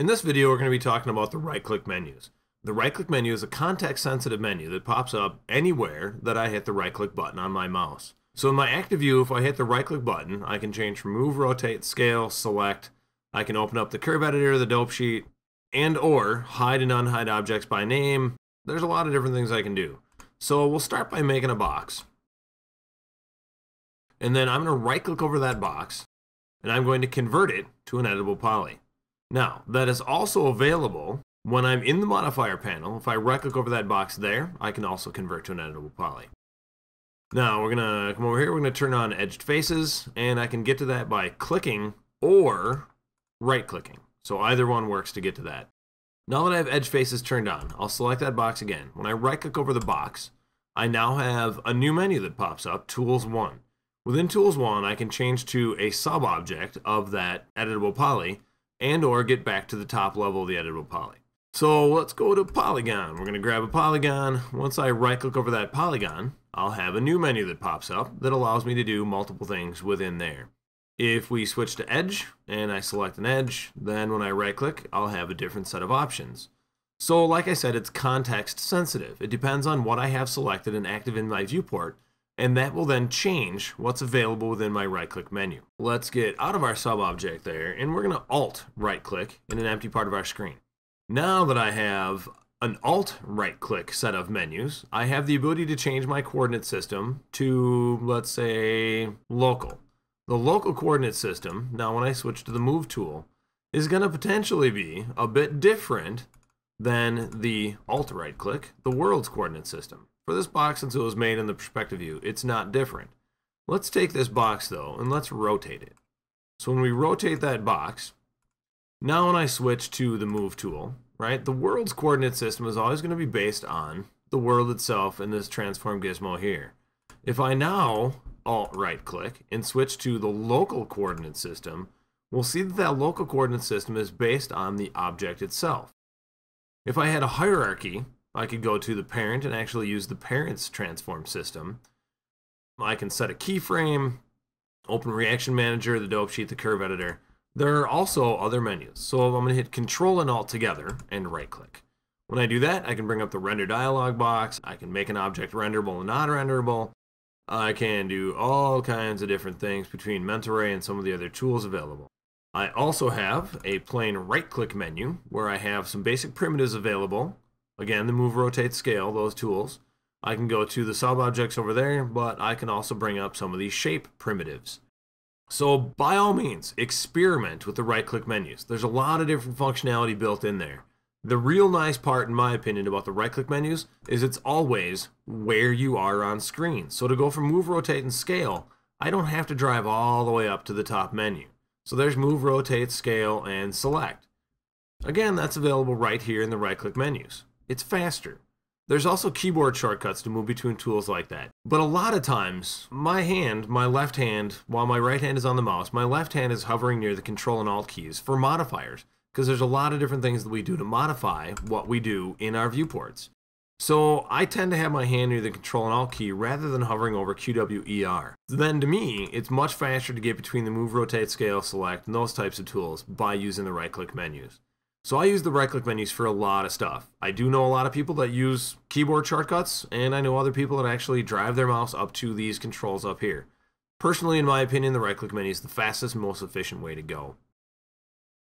In this video, we're going to be talking about the right-click menus. The right-click menu is a context-sensitive menu that pops up anywhere that I hit the right-click button on my mouse. So in my active view, if I hit the right-click button, I can change from move, rotate, scale, select. I can open up the curve editor, the dope sheet, and or hide and unhide objects by name. There's a lot of different things I can do. So we'll start by making a box. And then I'm going to right-click over that box, and I'm going to convert it to an editable poly. Now, that is also available when I'm in the modifier panel. If I right-click over that box there, I can also convert to an editable poly. Now, we're going to come over here, we're going to turn on edged faces, and I can get to that by clicking or right-clicking. So either one works to get to that. Now that I have edge faces turned on, I'll select that box again. When I right-click over the box, I now have a new menu that pops up, Tools 1. Within Tools 1, I can change to a sub-object of that editable poly, and or get back to the top level of the editable poly. So let's go to polygon. We're going to grab a polygon. Once I right click over that polygon, I'll have a new menu that pops up that allows me to do multiple things within there. If we switch to edge and I select an edge, then when I right click, I'll have a different set of options. So like I said, it's context sensitive. It depends on what I have selected and active in my viewport, and that will then change what's available within my right-click menu. Let's get out of our sub-object there, and we're going to Alt right-click in an empty part of our screen. Now that I have an Alt right-click set of menus, I have the ability to change my coordinate system to, let's say, local. The local coordinate system, now when I switch to the Move tool, is going to potentially be a bit different than the Alt right-click, the world's coordinate system. For this box, since it was made in the perspective view, it's not different. Let's take this box though, and let's rotate it. So when we rotate that box, now when I switch to the Move tool, right, the world's coordinate system is always going to be based on the world itself in this transform gizmo here. If I now Alt right click and switch to the local coordinate system, we'll see that that local coordinate system is based on the object itself. If I had a hierarchy, I could go to the parent and actually use the parent's transform system. I can set a keyframe, open reaction manager, the dope sheet, the curve editor. There are also other menus. So I'm going to hit Control and Alt together and right click. When I do that, I can bring up the render dialog box. I can make an object renderable and not renderable. I can do all kinds of different things between Mentoray and some of the other tools available. I also have a plain right click menu where I have some basic primitives available. Again, the move, rotate, scale, those tools. I can go to the sub-objects over there, but I can also bring up some of these shape primitives. So by all means, experiment with the right-click menus. There's a lot of different functionality built in there. The real nice part, in my opinion, about the right-click menus is it's always where you are on screen. So to go from move, rotate, and scale, I don't have to drive all the way up to the top menu. So there's move, rotate, scale, and select. Again, that's available right here in the right-click menus. It's faster. There's also keyboard shortcuts to move between tools like that. But a lot of times, my left hand, while my right hand is on the mouse, my left hand is hovering near the Control and Alt keys for modifiers, because there's a lot of different things that we do to modify what we do in our viewports. So I tend to have my hand near the Control and Alt key rather than hovering over QWER. Then to me, it's much faster to get between the move, rotate, scale, select, and those types of tools by using the right-click menus. So I use the right-click menus for a lot of stuff. I do know a lot of people that use keyboard shortcuts, and I know other people that actually drive their mouse up to these controls up here. Personally, in my opinion, the right-click menu is the fastest and most efficient way to go.